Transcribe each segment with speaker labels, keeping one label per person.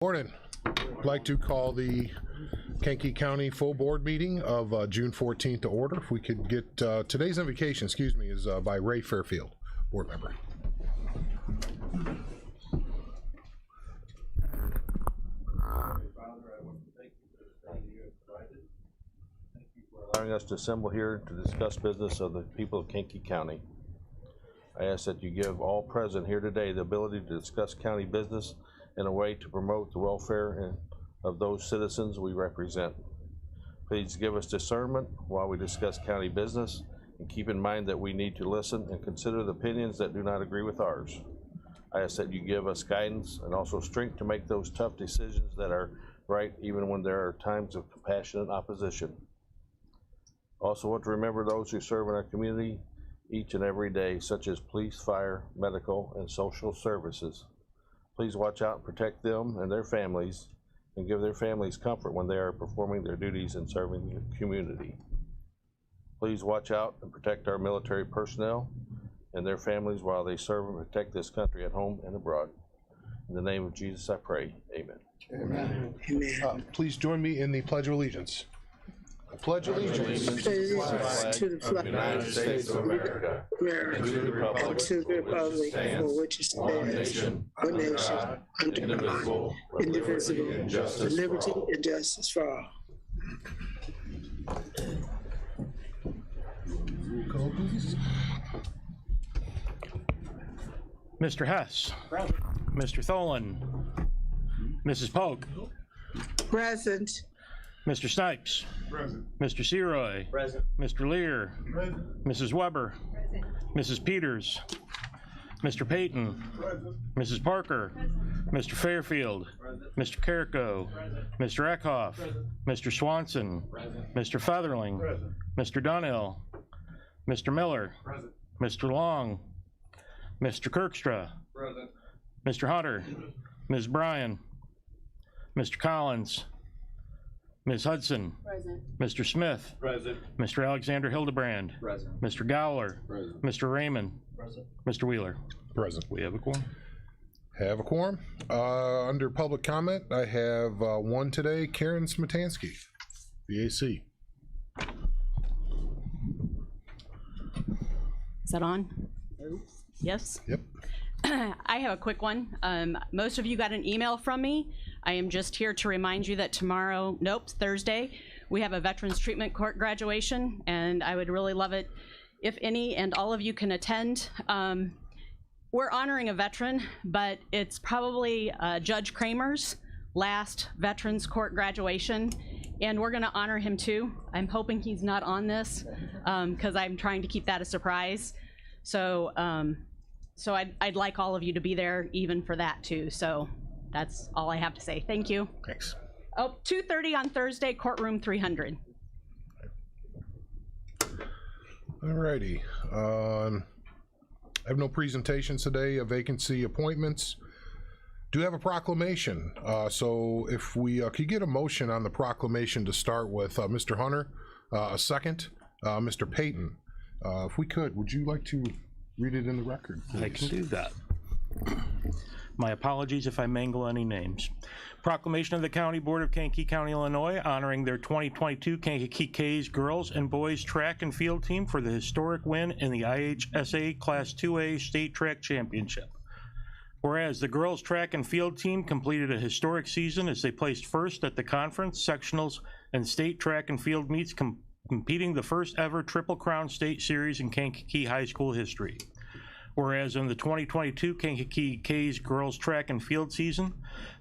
Speaker 1: Morning. I'd like to call the Kankakee County full board meeting of June 14th to order. If we could get today's invocation, is by Ray Fairfield, board member.
Speaker 2: Allowing us to assemble here to discuss business of the people of Kankakee County. I ask that you give all present here today the ability to discuss county business in a way to promote the welfare of those citizens we represent. Please give us discernment while we discuss county business, and keep in mind that we need to listen and consider the opinions that do not agree with ours. I ask that you give us guidance and also strength to make those tough decisions that are right, even when there are times of compassionate opposition. Also want to remember those who serve in our community each and every day, such as police, fire, medical, and social services. Please watch out and protect them and their families, and give their families comfort when they are performing their duties and serving the community. Please watch out and protect our military personnel and their families while they serve and protect this country at home and abroad. In the name of Jesus I pray, amen.
Speaker 1: Amen. Amen. Please join me in the Pledge of Allegiance. I pledge allegiance
Speaker 3: to the flag
Speaker 2: of the United States of America, and to the republic for which it stands, one nation, under God, indivisible, with liberty and justice for all.
Speaker 4: Mr. Hess. Mr. Tholen. Mrs. Polk.
Speaker 3: Present.
Speaker 4: Mr. Snipes.
Speaker 5: Present.
Speaker 4: Mr. Seroy.
Speaker 5: Present.
Speaker 4: Mr. Lear.
Speaker 5: Present.
Speaker 4: Mrs. Weber.
Speaker 6: Present.
Speaker 4: Mrs. Peters. Mr. Payton.
Speaker 5: Present.
Speaker 4: Mrs. Parker.
Speaker 6: Present.
Speaker 4: Mr. Fairfield.
Speaker 5: Present.
Speaker 4: Mr. Carrico.
Speaker 5: Present.
Speaker 4: Mr. Eckhoff.
Speaker 5: Present.
Speaker 4: Mr. Swanson.
Speaker 5: Present.
Speaker 4: Mr. Featherling.
Speaker 5: Present.
Speaker 4: Mr. Dunhill. Mr. Miller.
Speaker 5: Present.
Speaker 4: Mr. Long. Mr. Kirkstra.
Speaker 5: Present.
Speaker 4: Mr. Hunter. Ms. Bryan. Mr. Collins. Ms. Hudson.
Speaker 6: Present.
Speaker 4: Mr. Smith.
Speaker 5: Present.
Speaker 4: Mr. Alexander Hildebrand.
Speaker 5: Present.
Speaker 4: Mr. Gowler.
Speaker 5: Present.
Speaker 4: Mr. Raymond.
Speaker 5: Present.
Speaker 4: Mr. Wheeler.
Speaker 1: present.
Speaker 4: We have a quorum.
Speaker 1: Have a quorum. Under public comment, I have one today, Karen Smetansky, VAC.
Speaker 7: Is that on? Yes?
Speaker 1: Yep.
Speaker 7: I have a quick one. Most of you got an email from me. I am just here to remind you that tomorrow, Thursday, we have a Veterans Treatment Court graduation, and I would really love it if any and all of you can attend. We're honoring a veteran, but it's probably Judge Kramer's last Veterans Court graduation, and we're gonna honor him too. I'm hoping he's not on this, because I'm trying to keep that a surprise. So I'd like all of you to be there even for that too. So that's all I have to say. Thank you.
Speaker 1: Thanks.
Speaker 7: Oh, 2:30 on Thursday, courtroom 300.
Speaker 1: Alrighty. I have no presentations today of vacancy appointments. Do have a proclamation. So if we could get a motion on the proclamation to start with, Mr. Hunter, a second, Mr. Payton. If we could, would you like to read it in the record, please?
Speaker 4: I can do that. My apologies if I mangle any names. Proclamation of the County Board of Kankakee County, Illinois, honoring their 2022 Kankakee K's girls and boys track and field team for the historic win in the IHSA Class 2A State Track Championship. Whereas the girls track and field team completed a historic season as they placed first at the conference, sectionals, and state track and field meets, competing the first ever Triple Crown State Series in Kankakee High School history. Whereas in the 2022 Kankakee K's girls track and field season,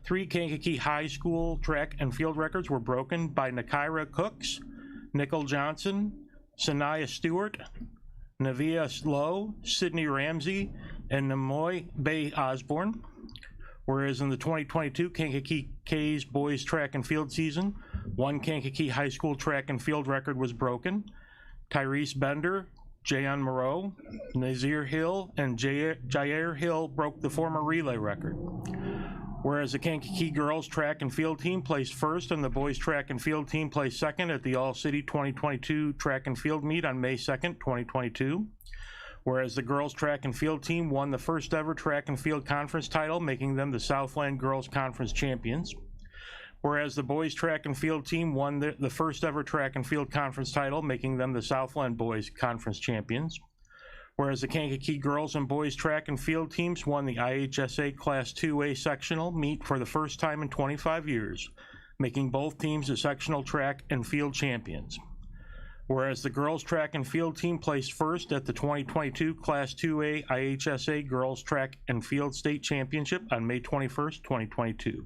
Speaker 4: 3 Kankakee High School track and field records were broken by Nakira Cooks, Nicole Johnson, Sanaya Stewart, Navia Lowe, Sydney Ramsey, and Namoy Bay Osborne. Whereas in the 2022 Kankakee K's boys track and field season, 1 Kankakee High School track and field record was broken. Tyrese Bender, Jayon Moreau, Nazir Hill, and Jair Hill broke the former relay record. Whereas the Kankakee girls track and field team placed first and the boys track and field team placed second at the All-City 2022 track and field meet on May 2nd, 2022. Whereas the girls track and field team won the first ever track and field conference title, making them the Southland Girls Conference champions. Whereas the boys track and field team won the first ever track and field conference title, making them the Southland Boys Conference champions. Whereas the Kankakee girls and boys track and field teams won the IHSA Class 2A sectional meet for the first time in 25 years, making both teams the sectional track and field champions. Whereas the girls track and field team placed first at the 2022 Class 2A IHSA Girls Track and Field State Championship on May 21st, 2022.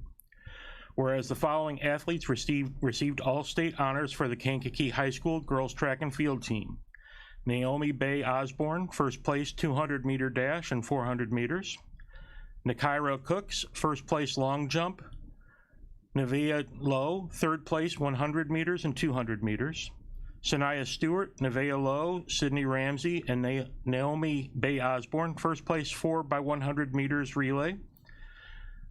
Speaker 4: Whereas the following athletes received all-state honors for the Kankakee High School girls track and field team. Naomi Bay Osborne, first place 200-meter dash and 400 meters. Nakaira Cooks, first place long jump. Nevaeh Lowe, third place 100 meters and 200 meters. Sanaya Stewart, Nevaeh Lowe, Sydney Ramsey, and Naomi Bay Osborne, first place 4x100 meters relay.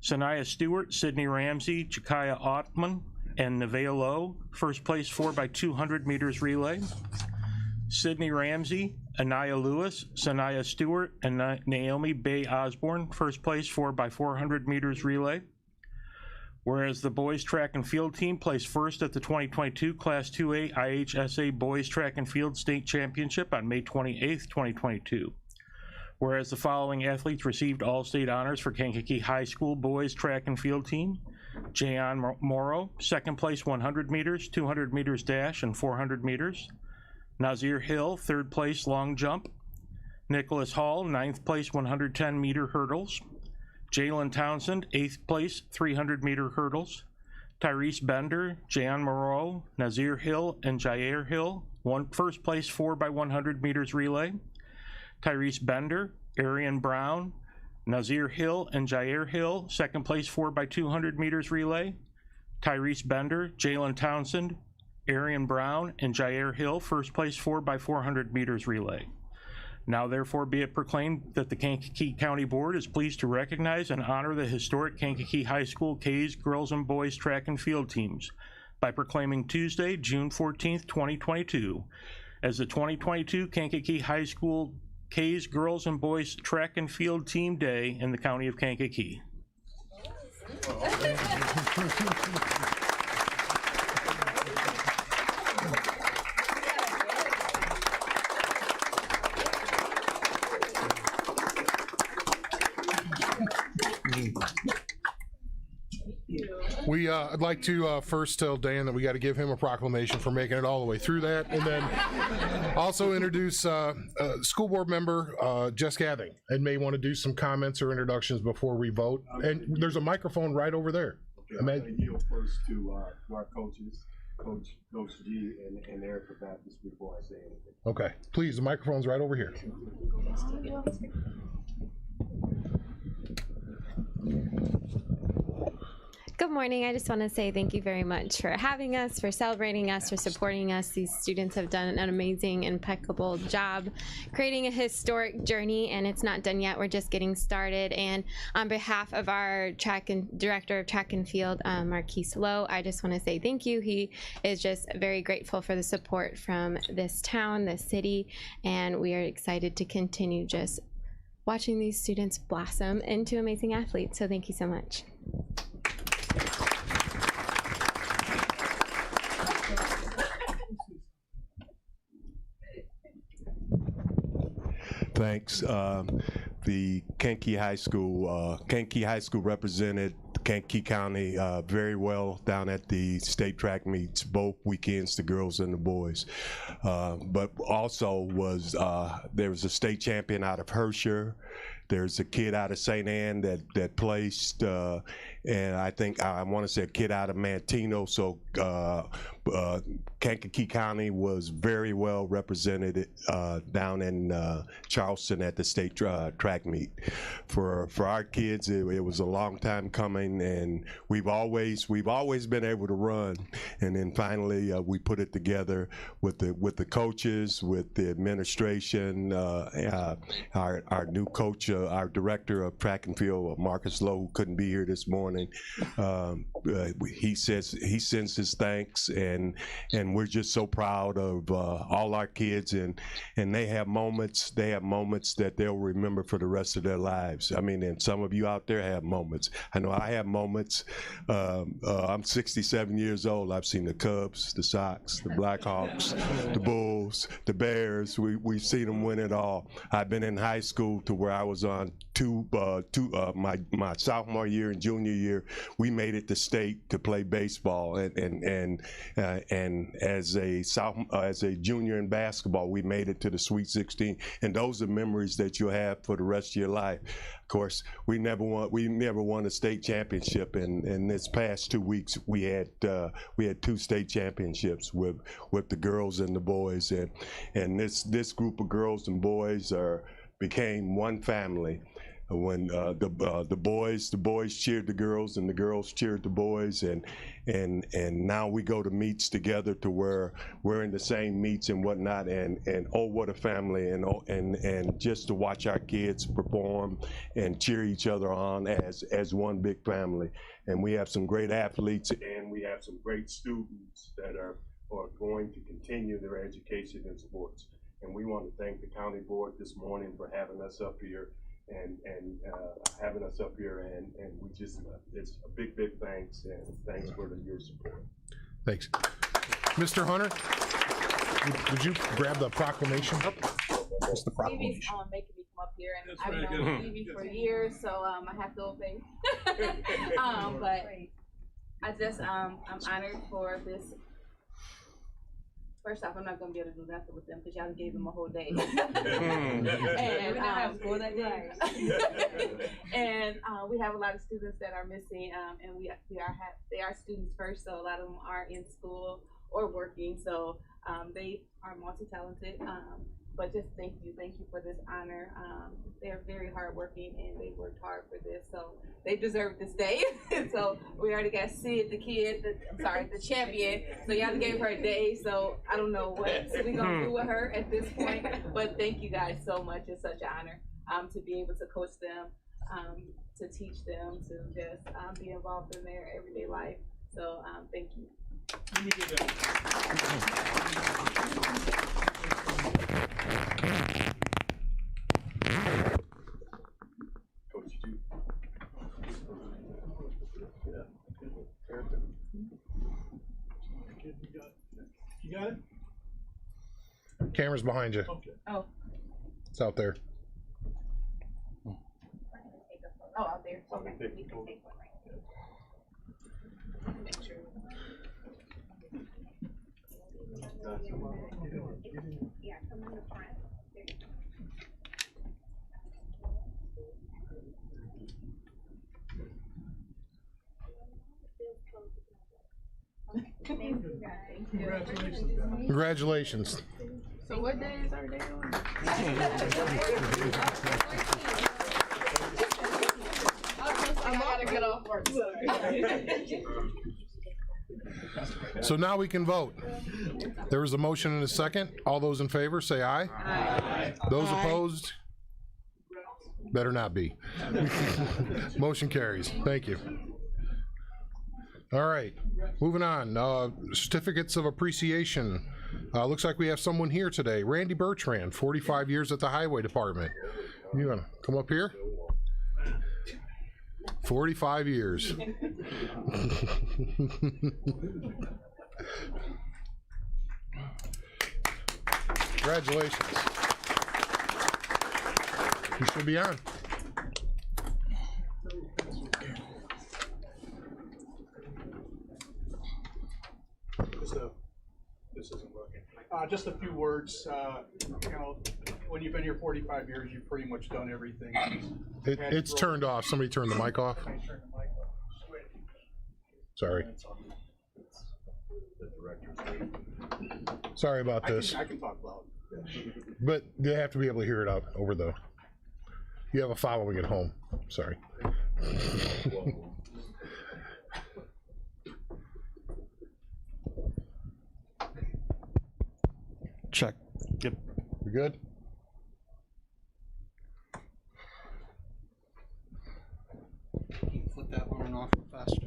Speaker 4: Sanaya Stewart, Sydney Ramsey, Jakaya Ottman, and Nevaeh Lowe, first place 4x200 meters relay. Sydney Ramsey, Anaya Lewis, Sanaya Stewart, and Naomi Bay Osborne, first place 4x400 meters relay. Whereas the boys track and field team placed first at the 2022 Class 2A IHSA Boys Track and Field State Championship on May 28th, 2022. Whereas the following athletes received all-state honors for Kankakee High School Boys Track and Field Team. Jayon Morrow, second place 100 meters, 200 meters dash, and 400 meters. Nazir Hill, third place long jump. Nicholas Hall, ninth place 110-meter hurdles. Jalen Townsend, eighth place 300-meter hurdles. Tyrese Bender, Jayon Moreau, Nazir Hill, and Jair Hill, first place 4x100 meters relay. Tyrese Bender, Arian Brown, Nazir Hill, and Jair Hill, second place 4x200 meters relay. Tyrese Bender, Jalen Townsend, Arian Brown, and Jair Hill, first place 4x400 meters relay. Now therefore be it proclaimed that the Kankakee County Board is pleased to recognize and honor the historic Kankakee High School K's girls and boys track and field teams by proclaiming Tuesday, June 14th, 2022 as the 2022 Kankakee High School K's girls and boys track and field team day in the county of Kankakee.
Speaker 1: I'd like to first tell Dan that we got to give him a proclamation for making it all the way through that, and then also introduce school board member Jess Gathing, and may want to do some comments or introductions before we vote. And there's a microphone right over there.
Speaker 5: Okay, I'm going to yield first to our coaches, Coach G and Erica Baptist, before I say anything.
Speaker 1: Okay, please, the microphone's right over here.
Speaker 6: Good morning. I just want to say thank you very much for having us, for celebrating us, for supporting us. These students have done an amazing, impeccable job creating a historic journey, and it's not done yet. We're just getting started. And on behalf of our director of track and field, Marquise Lowe, I just want to say thank you. He is just very grateful for the support from this town, this city, and we are excited to continue just watching these students blossom into amazing athletes. So thank you so much.
Speaker 5: Thanks. The Kankakee High School represented Kankakee County very well down at the state track meets, both weekends, the girls and the boys. But also there was a state champion out of Herscher. There's a kid out of St. Anne that placed, and I want to say a kid out of Mantino. So Kankakee County was very well represented down in Charleston at the state track meet. For our kids, it was a long time coming, and we've always been able to run. And then finally, we put it together with the coaches, with the administration, our new coach our director of track and field, Marcus Lowe, who couldn't be here this morning. He sends his thanks, and we're just so proud of all our kids, and they have moments that they'll remember for the rest of their lives. I mean, and some of you out there have moments. I know I have moments. I'm 67 years old. I've seen the Cubs, the Sox, the Blackhawks, the Bulls, the Bears. We've seen them win it all. I've been in high school to where I was on my sophomore year and junior year. We made it to state to play baseball, and as a junior in basketball, we made it to the Sweet 16. And those are memories that you'll have for the rest of your life. Of course, we never won a state championship, and in this past 2 weeks we had 2 state championships with the girls and the boys, and this group of girls and boys became one family. When the boys cheered the girls and the girls cheered the boys, and now we go to meets together to where we're in the same meets and whatnot, and oh, what a family, and just to watch our kids perform and cheer each other on as one big family. And we have some great athletes, and we have some great students that are going to continue their education in sports. And we want to thank the county board this morning for having us up here. And we just, it's a big thanks, and thanks for your support.
Speaker 1: Thanks. Mr. Hunter, would you grab the proclamation? What's the proclamation?
Speaker 8: Stevie's making me come up here, and I've known Stevie for years, so I have to obey. But I just, I'm honored for this. First off, I'm not gonna be able to do nothing with them because y'all gave them a whole day. And and we have a lot of students that are missing, and they are students first, so a lot of them are in school or working, so they are multi-talented. But just thank you for this honor. They're very hardworking, and they worked hard for this, so they deserve this day. So we already got Sid, the champion. So y'all gave her a day, so I don't know what we're gonna do with her at this point. But thank you guys so much. It's such an honor to be able to coach them, to teach them, to just be involved in their everyday life. So thank you.
Speaker 9: You got it?
Speaker 1: Camera's behind you.
Speaker 9: Okay.
Speaker 8: Oh,
Speaker 1: It's out there.
Speaker 8: out there. Okay.
Speaker 6: Yeah, come in the front.
Speaker 1: Congratulations.
Speaker 8: So what day is our day on? I gotta get off work.
Speaker 1: So now we can vote. There was a motion and a second. All those in favor say aye. Aye. Those opposed? Better not be. Motion carries. Thank you. All right, moving on. Certificates of appreciation. Looks like we have someone here today. Randy Bertrand, 45 years at the Highway Department. You want to come up here? 45 years. Congratulations. You should be on.
Speaker 9: This isn't working. Just a few words. You know, when you've been here 45 years, you've pretty much done everything.
Speaker 1: It's turned off. Somebody turned the mic off. Sorry. Sorry about this.
Speaker 9: I can talk loud.
Speaker 1: But they have to be able to hear it out over the. You have a following at home. Sorry.
Speaker 10: Check.
Speaker 4: Yep.
Speaker 1: We good?
Speaker 9: awful fast.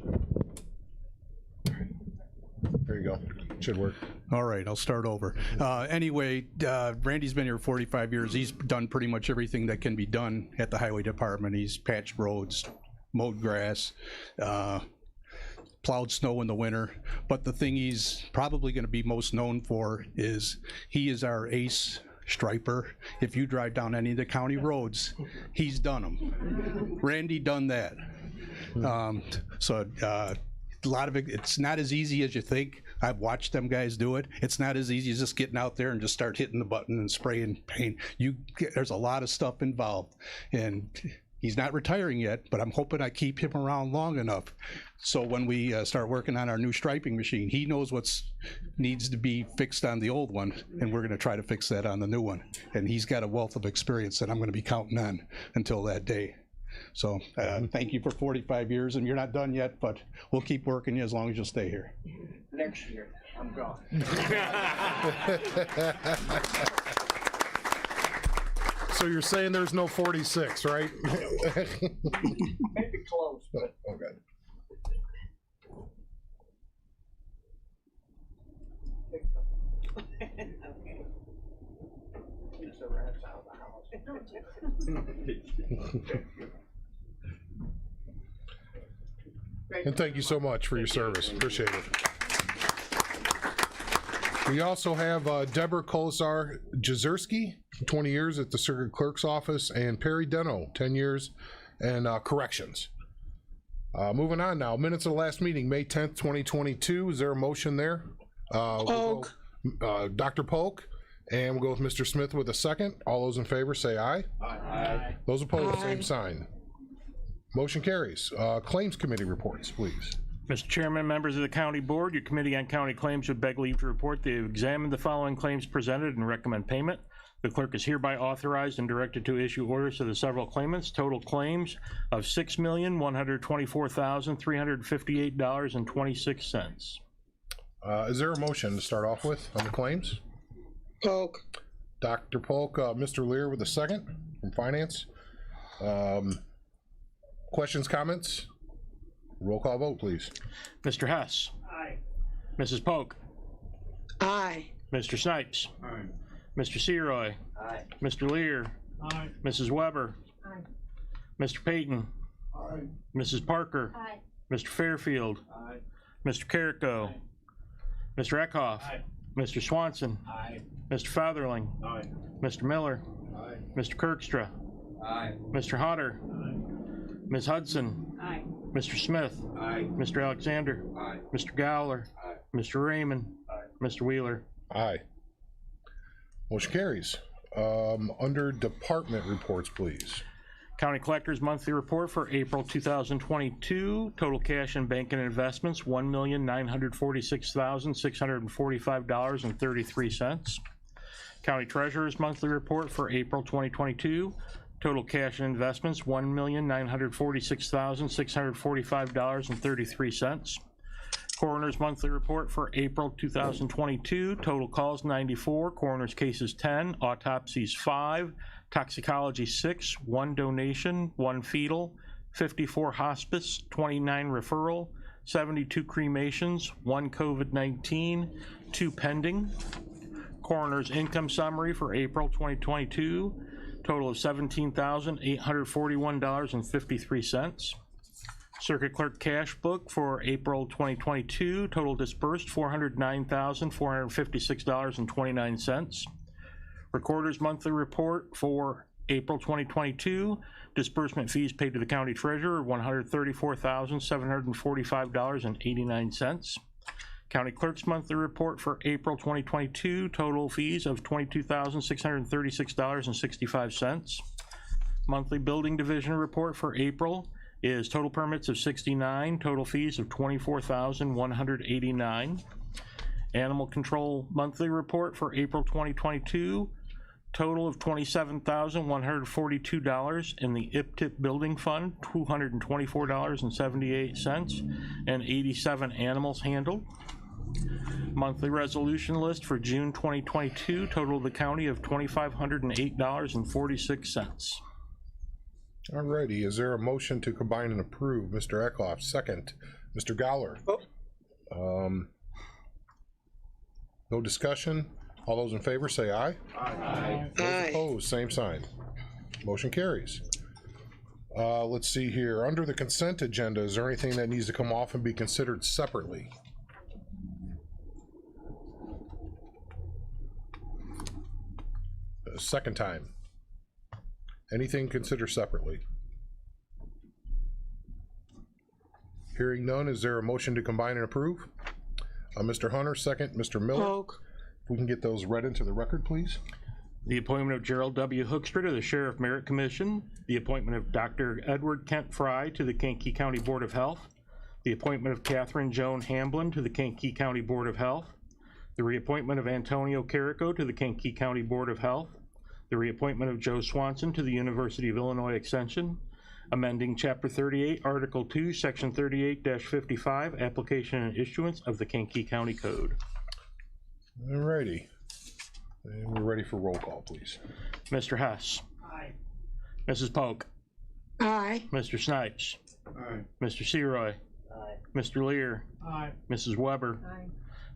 Speaker 1: There you go. Should work.
Speaker 9: All right, I'll start over. Anyway, Randy's been here 45 years. He's done pretty much everything that can be done at the highway department. He's patched roads, mowed grass, plowed snow in the winter. But the thing he's probably going to be most known for is he is our ace striper. If you drive down any of the county roads, he's done them. Randy done that. A lot of it's not as easy as you think. I've watched them guys do it. It's not as easy as just getting out there and just start hitting the button and spraying paint. There's a lot of stuff involved, and he's not retiring yet, but I'm hoping I keep him around long enough so when we start working on our new striping machine, he knows what's needs to be fixed on the old one, and we're going to try to fix that on the new one. And he's got a wealth of experience that I'm going to be counting on until that day. So thank you for 45 years, and you're not done yet, but we'll keep working you as long as you'll stay here.
Speaker 10: Next year, I'm gone.
Speaker 1: So you're saying there's no 46, right?
Speaker 10: Maybe close, but.
Speaker 1: Okay.
Speaker 10: Keeps the rats out of the house.
Speaker 1: And thank you so much for your service. Appreciate it. We also have Deborah Kolesar-Jezierski, 20 years at the Circuit Clerk's Office, and Perry Deno, 10 years, and corrections. Moving on now, minutes of the last meeting, May 10th, 2022. Is there a motion there?
Speaker 3: Polk.
Speaker 1: Dr. Polk, and we'll go with Mr. Smith with a second. All those in favor say aye.
Speaker 10: Aye.
Speaker 1: Those opposed,
Speaker 3: Aye.
Speaker 1: same sign. Motion carries. Claims Committee reports, please.
Speaker 4: Mr. Chairman, members of the County Board, your Committee on County Claims would beg leave to report they have examined the following claims presented and recommend payment. The clerk is hereby authorized and directed to issue orders to the several claimants. Total claims of $6,124,358.26.
Speaker 1: Is there a motion to start off with on the claims?
Speaker 3: Polk.
Speaker 1: Dr. Polk, Mr. Lear with a second from Finance. Questions, comments? Roll call vote, please.
Speaker 4: Mr. Hess.
Speaker 10: Aye.
Speaker 4: Mrs. Polk.
Speaker 3: Aye.
Speaker 4: Mr. Snipes.
Speaker 10: Aye.
Speaker 4: Mr. Seroy.
Speaker 10: Aye.
Speaker 4: Mr. Lear.
Speaker 10: Aye.
Speaker 4: Mrs. Weber.
Speaker 10: Aye.
Speaker 4: Mr. Payton.
Speaker 10: Aye.
Speaker 4: Mrs. Parker.
Speaker 8: Aye.
Speaker 4: Mr. Fairfield.
Speaker 10: Aye.
Speaker 4: Mr. Carrico. Mr. Eckhoff.
Speaker 10: Aye.
Speaker 4: Mr. Swanson.
Speaker 10: Aye.
Speaker 4: Mr. Featherling.
Speaker 10: Aye.
Speaker 4: Mr. Miller.
Speaker 10: Aye.
Speaker 4: Mr. Kirkstra.
Speaker 10: Aye.
Speaker 4: Mr. Hodder.
Speaker 10: Aye.
Speaker 4: Ms. Hudson.
Speaker 10: Aye.
Speaker 4: Mr. Smith.
Speaker 10: Aye.
Speaker 4: Mr. Alexander.
Speaker 10: Aye.
Speaker 4: Mr. Gowler.
Speaker 10: Aye.
Speaker 4: Mr. Raymond.
Speaker 10: Aye.
Speaker 4: Mr. Wheeler.
Speaker 1: Aye. Motion carries. Under department reports, please.
Speaker 4: County Collector's Monthly Report for April 2022. Total cash in bank and investments, $1,946,645.33. County Treasurer's Monthly Report for April 2022. Total cash and investments, $1,946,645.33. Coroner's Monthly Report for April 2022. Total calls 94, coroner's cases 10, autopsies 5, toxicology 6, 1 donation, 1 fetal, 54 hospice, 29 referral, 72 cremations, 1 COVID-19, 2 pending. Coroner's income summary for April 2022. Total of $17,841.53. Circuit Clerk Cash Book for April 2022. Total disbursed $409,456.29. Recorder's Monthly Report for April 2022. Disbursement fees paid to the County Treasurer $134,745.89. County Clerk's Monthly Report for April 2022, total fees of $22,636.65. Monthly Building Division Report for April is total permits of 69, total fees of $24,189. Animal Control Monthly Report for April 2022, total of $27,142 in the IPTIP Building Fund, $224.78, and 87 animals handled. Monthly resolution list for June 2022, total of the county of $2,508.46.
Speaker 1: Alrighty, is there a motion to combine and approve? Mr. Eckhoff, second. Mr. Gowler? No discussion? All those in favor say aye.
Speaker 3: Aye.
Speaker 1: Those opposed, same sign. Motion carries. Let's see here. Under the consent agenda, is there anything that needs to come off and be considered separately? Second time. Anything considered separately? Hearing none, is there a motion to combine and approve? Mr. Hunter, second. Mr. Miller?
Speaker 3: Polk.
Speaker 1: If we can get those read into the record, please.
Speaker 4: The appointment of Gerald W. Hoekstra to the Sheriff Merit Commission. The appointment of Dr. Edward Kent Fry to the Kankakee County Board of Health. The appointment of Catherine Joan Hamblin to the Kankakee County Board of Health. The reappointment of Antonio Carrico to the Kankakee County Board of Health. The reappointment of Joe Swanson to the University of Illinois Extension. Amending Chapter 38, Article 2, Section 38-55, Application and Issuance of the Kankakee County Code.
Speaker 1: Alrighty. And we're ready for roll call, please.
Speaker 4: Mr. Hess.
Speaker 10: Aye.
Speaker 4: Mrs. Polk.
Speaker 3: Aye.
Speaker 4: Mr. Snipes.
Speaker 10: Aye.
Speaker 4: Mr. Seroy.
Speaker 10: Aye.
Speaker 4: Mr. Lear.
Speaker 10: Aye.
Speaker 4: Mrs. Weber.
Speaker 8: Aye.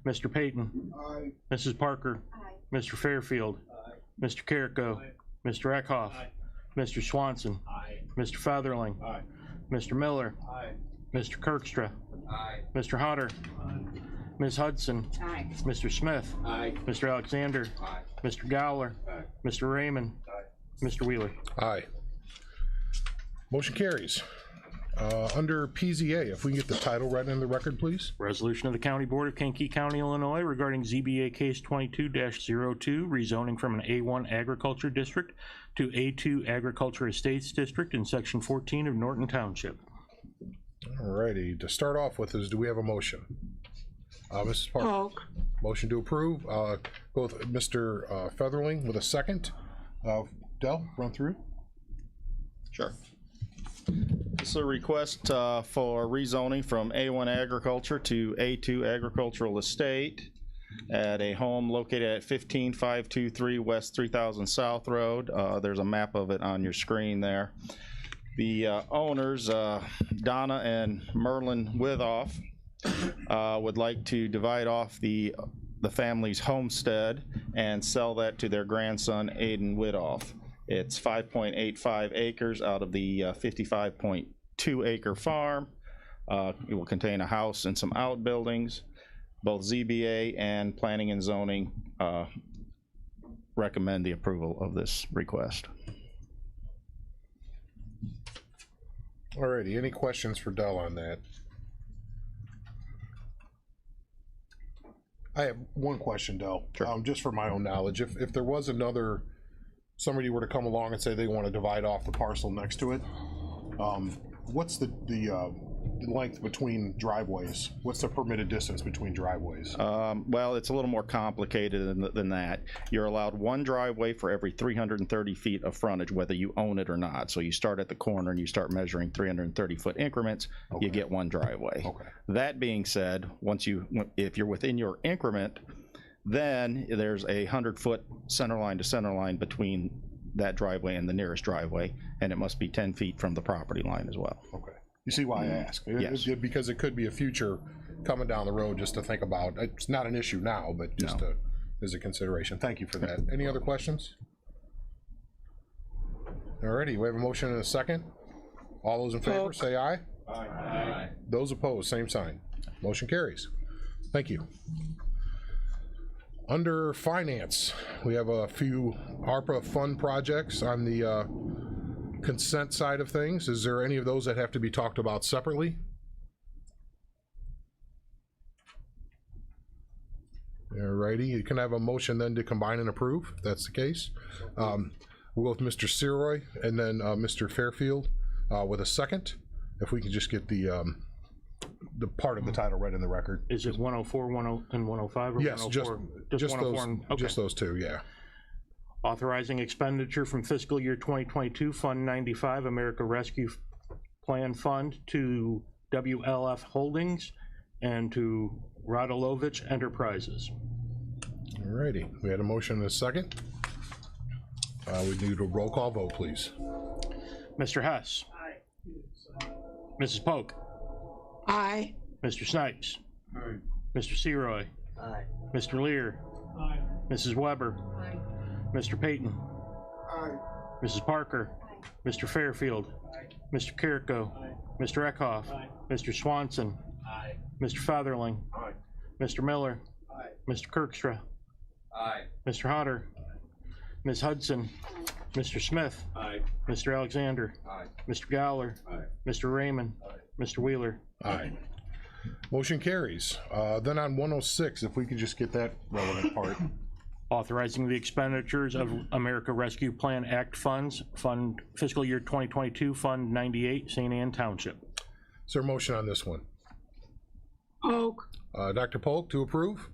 Speaker 4: Mr. Payton.
Speaker 10: Aye.
Speaker 4: Mrs. Parker.
Speaker 8: Aye.
Speaker 4: Mr. Fairfield.
Speaker 10: Aye.
Speaker 4: Mr. Carrico.
Speaker 10: Aye.
Speaker 4: Mr. Eckhoff.
Speaker 10: Aye.
Speaker 4: Mr. Swanson.
Speaker 10: Aye.
Speaker 4: Mr. Featherling.
Speaker 10: Aye.
Speaker 4: Mr. Miller.
Speaker 10: Aye.
Speaker 4: Mr. Kirkstra.
Speaker 10: Aye.
Speaker 4: Mr. Hodder.
Speaker 10: Aye.
Speaker 4: Ms. Hudson.
Speaker 8: Aye.
Speaker 4: Mr. Smith.
Speaker 10: Aye.
Speaker 4: Mr. Alexander.
Speaker 10: Aye.
Speaker 4: Mr. Gowler.
Speaker 10: Aye.
Speaker 4: Mr. Raymond.
Speaker 10: Aye.
Speaker 4: Mr. Wheeler.
Speaker 1: Aye. Motion carries. Under PZA, if we can get the title read in the record, please.
Speaker 4: Resolution of the County Board of Kankakee County, Illinois regarding ZBA Case 22-02, rezoning from an A1 Agriculture District to A2 Agriculture Estates District in Section 14 of Norton Township.
Speaker 1: Alrighty, to start off with is, do we have a motion? Mrs. Parker,
Speaker 3: Polk.
Speaker 1: motion to approve. Go with Mr. Featherling with a second. Del, run through.
Speaker 11: Sure. This is a request for rezoning from A1 Agriculture to A2 Agricultural Estate at a home located at 15523 West 3000 South Road. There's a map of it on your screen there. The owners, Donna and Merlin Withoff, would like to divide off the family's homestead and sell that to their grandson, Aiden Withoff. It's 5.85 acres out of the 55.2 acre farm. It will contain a house and some outbuildings. Both ZBA and Planning and Zoning recommend the approval of this request.
Speaker 1: Alrighty, any questions for Del on that? I have one question, Del.
Speaker 11: Sure.
Speaker 1: Just for my own knowledge. If there was somebody were to come along and say they want to divide off the parcel next to it, what's the length between driveways? What's the permitted distance between driveways?
Speaker 11: Well, it's a little more complicated than that. You're allowed one driveway for every 330 feet of frontage, whether you own it or not. So you start at the corner and you start measuring 330-foot increments,
Speaker 1: Okay.
Speaker 11: you get one driveway.
Speaker 1: Okay.
Speaker 11: That being said, if you're within your increment, then there's a 100-foot center line to center line between that driveway and the nearest driveway, and it must be 10 feet from the property line as well.
Speaker 1: Okay. You see why I ask?
Speaker 11: Yes.
Speaker 1: Because it could be a future coming down the road just to think about. It's not an issue now, but just as a consideration. Thank you for that. Any other questions? Alrighty, we have a motion and a second. All those in favor
Speaker 3: Polk.
Speaker 1: say aye.
Speaker 10: Aye.
Speaker 1: Those opposed, same sign. Motion carries. Thank you. Under finance, we have a few ARPA fund projects on the consent side of things. Is there any of those that have to be talked about separately? Alrighty, you can have a motion then to combine and approve, if that's the case. We'll go with Mr. Seroy and then Mr. Fairfield with a second. If we can just get the part of the title read in the record.
Speaker 4: Is it 104, 10, and 105, or
Speaker 1: Yes,
Speaker 4: 104?
Speaker 1: just
Speaker 4: 104
Speaker 1: those,
Speaker 4: and- okay.
Speaker 1: just those two, yeah.
Speaker 4: Authorizing expenditure from fiscal year 2022, Fund 95, America Rescue Plan Fund, to WLF Holdings and to Radulovich Enterprises.
Speaker 1: Alrighty, we had a motion and a second. We need a roll call vote, please.
Speaker 4: Mr. Hess. Mrs. Polk.
Speaker 3: Aye.
Speaker 4: Mr. Snipes.
Speaker 10: Aye.
Speaker 4: Mr. Seroy.
Speaker 10: Aye.
Speaker 4: Mr. Lear.
Speaker 10: Aye.
Speaker 4: Mrs. Weber.
Speaker 3: Aye.
Speaker 4: Mr. Payton.
Speaker 10: Aye.
Speaker 4: Mrs. Parker. Mr. Fairfield. Mr. Carrico. Mr. Eckhoff. Mr. Swanson.
Speaker 10: Aye.
Speaker 4: Mr. Featherling.
Speaker 10: Aye.
Speaker 4: Mr. Miller.
Speaker 10: Aye.
Speaker 4: Mr. Kirkstra.
Speaker 10: Aye.
Speaker 4: Mr. Hodder. Ms. Hudson. Mr. Smith.
Speaker 10: Aye.
Speaker 4: Mr. Alexander.
Speaker 10: Aye.
Speaker 4: Mr. Gowler.
Speaker 10: Aye.
Speaker 4: Mr. Raymond. Mr. Wheeler.
Speaker 1: Aye. Motion carries. Then on 106, if we could just get that relevant part.
Speaker 4: Authorizing the expenditures of America Rescue Plan Act funds, Fund Fiscal Year 2022, Fund 98, St. Anne Township.
Speaker 1: Is there a motion on this one?
Speaker 3: Polk.
Speaker 1: Dr. Polk to approve?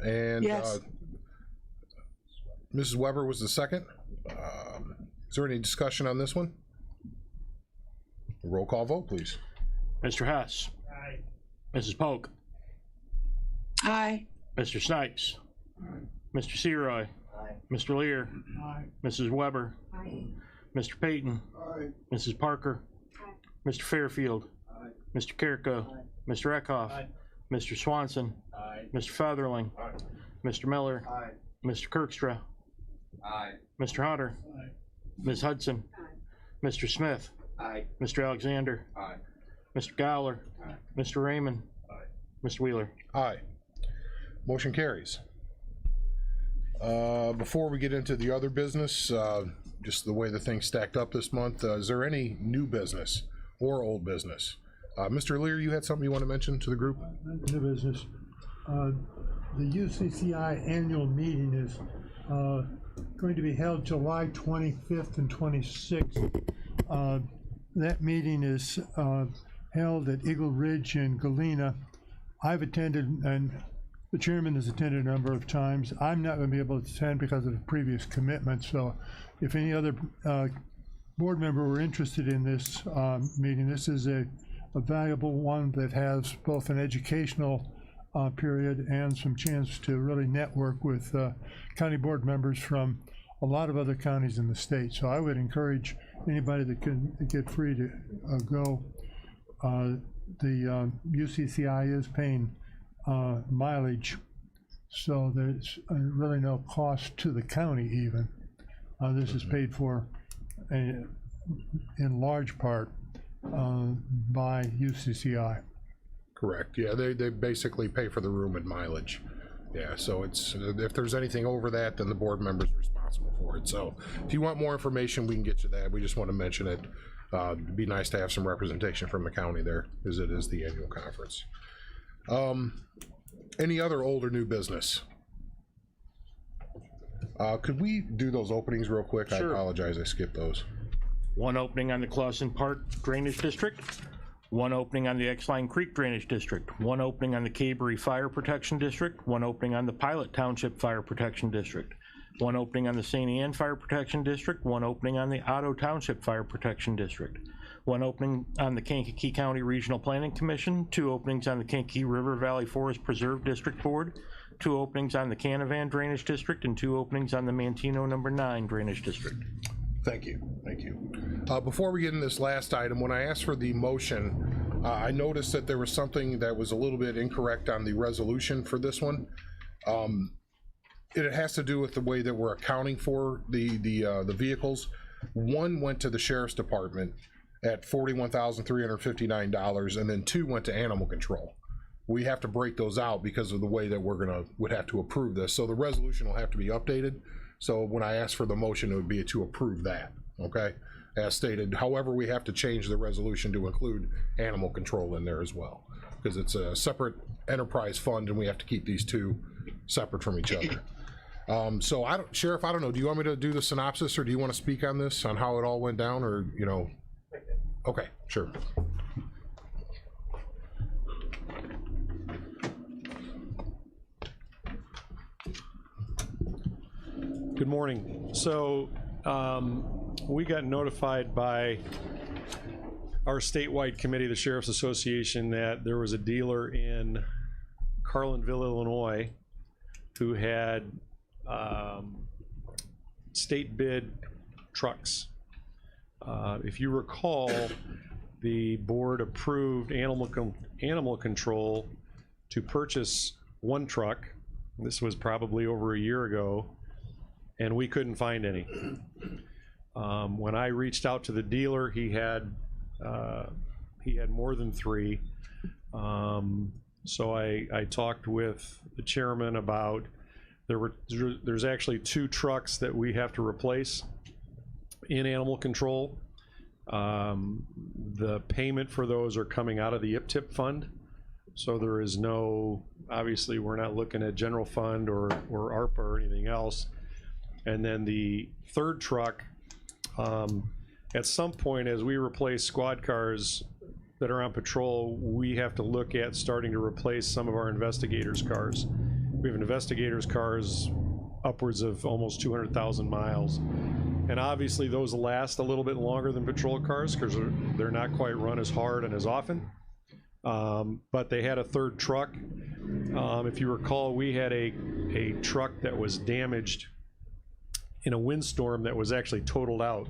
Speaker 1: And
Speaker 3: Yes.
Speaker 1: Mrs. Weber was the second. Is there any discussion on this one? Roll call vote, please.
Speaker 4: Mr. Hess.
Speaker 10: Aye.
Speaker 4: Mrs. Polk.
Speaker 3: Aye.
Speaker 4: Mr. Snipes. Mr. Seroy.
Speaker 10: Aye.
Speaker 4: Mr. Lear.
Speaker 10: Aye.
Speaker 4: Mrs. Weber.
Speaker 3: Aye.
Speaker 4: Mr. Payton.
Speaker 10: Aye.
Speaker 4: Mrs. Parker. Mr. Fairfield.
Speaker 10: Aye.
Speaker 4: Mr. Carrico. Mr. Eckhoff.
Speaker 10: Aye.
Speaker 4: Mr. Swanson.
Speaker 10: Aye.
Speaker 4: Mr. Featherling.
Speaker 10: Aye.
Speaker 4: Mr. Miller.
Speaker 10: Aye.
Speaker 4: Mr. Kirkstra.
Speaker 10: Aye.
Speaker 4: Mr. Hodder.
Speaker 10: Aye.
Speaker 4: Ms. Hudson. Mr. Smith.
Speaker 10: Aye.
Speaker 4: Mr. Alexander.
Speaker 10: Aye.
Speaker 4: Mr. Gowler.
Speaker 10: Aye.
Speaker 4: Mr. Raymond.
Speaker 10: Aye.
Speaker 4: Mr. Wheeler.
Speaker 1: Aye. Motion carries. Before we get into the other business, just the way the thing stacked up this month, is there any new business or old business? Mr. Lear, you had something you want to mention to the group?
Speaker 12: New business. The UCCI annual meeting is going to be held July 25th and 26th. That meeting is held at Eagle Ridge in Galena. I've attended, and the chairman has attended a number of times. I'm not going to be able to attend because of a previous commitment, so if any other board member were interested in this meeting, this is a valuable one that has both an educational period and some chance to really network with county board members from a lot of other counties in the state. So I would encourage anybody that can get free to go. The UCCI is paying mileage, so there's really no cost to the county even. This is paid for in large part by UCCI.
Speaker 1: Correct. Yeah, they basically pay for the room and mileage. Yeah, so it's, if there's anything over that, then the board member's responsible for it. So if you want more information, we can get you that. We just want to mention it. It'd be nice to have some representation from the county there, as it is the annual conference. Any other old or new business? Could we do those openings real quick?
Speaker 4: Sure.
Speaker 1: I apologize, I skipped those.
Speaker 4: One opening on the Clausen Park Drainage District. One opening on the X-Line Creek Drainage District. One opening on the Cabery Fire Protection District. One opening on the Pilot Township Fire Protection District. One opening on the St. Anne Fire Protection District. One opening on the Otto Township Fire Protection District. One opening on the Kankakee County Regional Planning Commission. Two openings on the Kankakee River Valley Forest Preserve District Board. Two openings on the Canavan Drainage District, and two openings on the Mantino No. 9 Drainage District.
Speaker 1: Thank you, thank you. Before we get in this last item, when I asked for the motion, I noticed that there was something that was a little bit incorrect on the resolution for this one. It has to do with the way that we're accounting for the vehicles. One went to the Sheriff's Department at $41,359, and then two went to Animal Control. We have to break those out because of the way that would have to approve this. So the resolution will have to be updated. So when I ask for the motion, it would be to approve that, okay? As stated. However, we have to change the resolution to include Animal Control in there as well, because it's a separate enterprise fund and we have to keep these two separate from each other. So Sheriff, I don't know, do you want me to do the synopsis, or do you want to speak on this, on how it all went down, or, you know? Okay, sure.
Speaker 13: Good morning. So we got notified by our statewide committee, the Sheriff's Association, that there was a dealer in Carlinville, Illinois, who had state bid trucks. If you recall, the board approved animal control to purchase one truck. This was probably over a year ago, and we couldn't find any. When I reached out to the dealer, he had more than 3. So I talked with the chairman about there's actually 2 trucks that we have to replace in animal control. The payment for those are coming out of the IPTIP fund, so there is no, obviously we're not looking at general fund or ARPA or anything else. And then the 3rd truck, at some point as we replace squad cars that are on patrol, we have to look at starting to replace some of our investigators' cars. We have investigators' cars upwards of almost 200,000 miles. And obviously those last a little bit longer than patrol cars because they're not quite run as hard and as often. But they had a 3rd truck. If you recall, we had a truck that was damaged in a windstorm that was actually totaled out.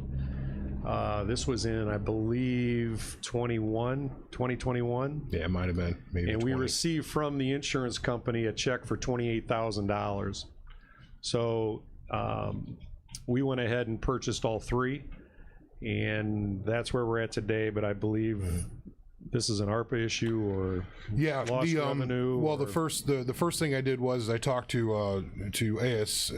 Speaker 13: This was in, I believe, 2021.
Speaker 1: Yeah, it might have been. Maybe
Speaker 13: and
Speaker 1: 20.
Speaker 13: we received from the insurance company a check for $28,000. So we went ahead and purchased all 3, and that's where we're at today. But I believe this is an ARPA issue or lost revenue.
Speaker 1: Well, the first thing I did was I talked to AS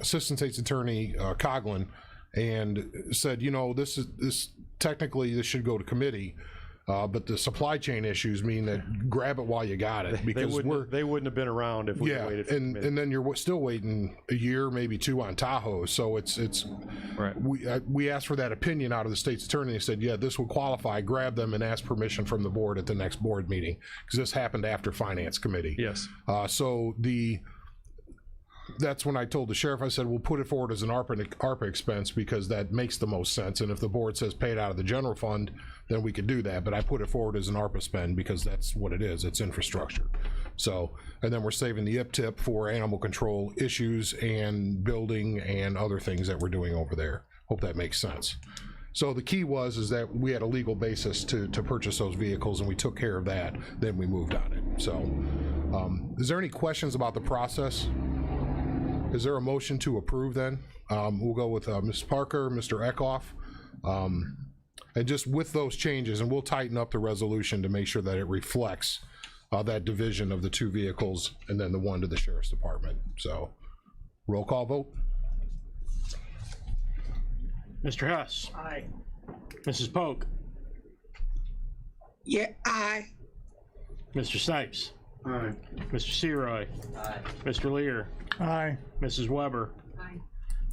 Speaker 1: Assistant State's Attorney Coughlin, and said, you know, this technically this should go to committee, but the supply chain issues mean that grab it while you got it, because
Speaker 13: they wouldn't have been around if we waited for committee. And then you're still waiting a year, maybe 2 on Tahoe. So it's right.
Speaker 1: We asked for that opinion out of the state's attorney. They said, yeah, this would qualify. Grab them and ask permission from the board at the next board meeting, because this happened after finance committee.
Speaker 13: Yes.
Speaker 1: That's when I told the sheriff, I said, we'll put it forward as an ARPA expense because that makes the most sense. And if the board says pay it out of the general fund, then we could do that. But I put it forward as an ARPA spend because that's what it is. It's infrastructure. So, and then we're saving the IPTIP for animal control issues and building and other things that we're doing over there. Hope that makes sense. So the key is that we had a legal basis to purchase those vehicles, and we took care of that. Then we moved on it. So is there any questions about the process? Is there a motion to approve then? We'll go with Ms. Parker, Mr. Eckhoff, and just with those changes, and we'll tighten up the resolution to make sure that it reflects that division of the 2 vehicles and then the 1 to the Sheriff's Department. So roll call vote.
Speaker 4: Mr. Hess.
Speaker 3: Aye.
Speaker 4: Mrs. Polk.
Speaker 3: Yeah, aye.
Speaker 4: Mr. Snipes.
Speaker 10: Aye.
Speaker 4: Mr. Seroy.
Speaker 10: Aye.
Speaker 4: Mr. Lear.
Speaker 12: Aye.
Speaker 4: Mrs. Weber.
Speaker 3: Aye.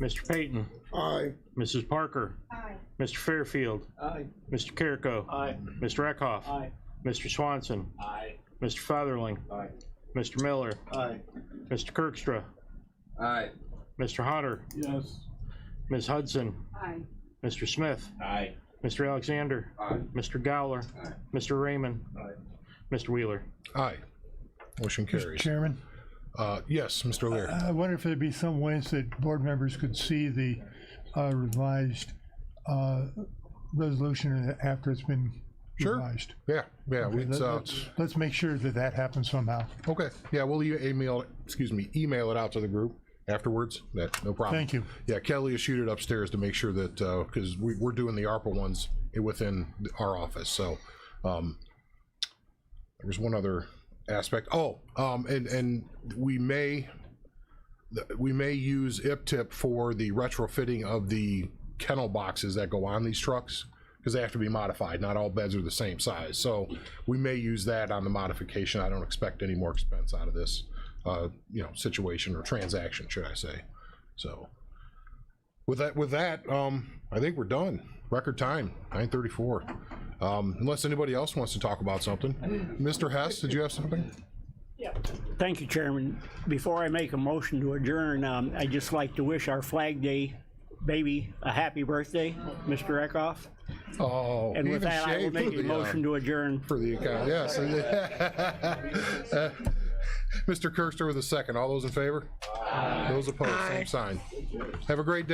Speaker 4: Mr. Payton.
Speaker 10: Aye.
Speaker 4: Mrs. Parker.
Speaker 3: Aye.
Speaker 4: Mr. Fairfield.
Speaker 10: Aye.
Speaker 4: Mr. Carrico.
Speaker 10: Aye.
Speaker 4: Mr. Eckhoff.
Speaker 10: Aye.
Speaker 4: Mr. Swanson.
Speaker 10: Aye.
Speaker 4: Mr. Featherling.
Speaker 10: Aye.
Speaker 4: Mr. Miller.
Speaker 10: Aye.
Speaker 4: Mr. Kirkstra.
Speaker 10: Aye.
Speaker 4: Mr. Hunter.
Speaker 10: Yes.
Speaker 4: Ms. Hudson.
Speaker 3: Aye.
Speaker 4: Mr. Smith.
Speaker 10: Aye.
Speaker 4: Mr. Alexander.
Speaker 10: Aye.
Speaker 4: Mr. Gowler.
Speaker 10: Aye.
Speaker 4: Mr. Raymond.
Speaker 10: Aye.
Speaker 4: Mr. Wheeler.
Speaker 1: Aye. Motion
Speaker 12: Mr.
Speaker 1: carries.
Speaker 12: Chairman,
Speaker 1: Yes, Mr. Lear.
Speaker 12: I wonder if there'd be some ways that board members could see the revised resolution after it's been
Speaker 1: Sure.
Speaker 12: revised.
Speaker 1: Yeah.
Speaker 12: Okay, let's make sure that happens somehow.
Speaker 1: Okay. Yeah, we'll email it out to the group afterwards. No problem.
Speaker 12: Thank you.
Speaker 1: Yeah, Kelly will shoot it upstairs to make sure that, because we're doing the ARPA ones within our office. So there's one other aspect. And we may use IPTIP for the retrofitting of the kennel boxes that go on these trucks, because they have to be modified. Not all beds are the same size. So we may use that on the modification. I don't expect any more expense out of this situation or transaction, should I say. So with that, I think we're done. Record time, 9:34. Unless anybody else wants to talk about something. Mr. Hess, did you have something?
Speaker 14: Yeah. Thank you, Chairman. Before I make a motion to adjourn, I'd just like to wish our Flag Day baby a happy birthday, Mr. Eckhoff.
Speaker 1: Oh,
Speaker 14: and with that, I will make a motion to adjourn.
Speaker 1: For the account, yes. Mr. Kirkster with a second. All those in favor? Aye. Those opposed, same sign. Have a great day.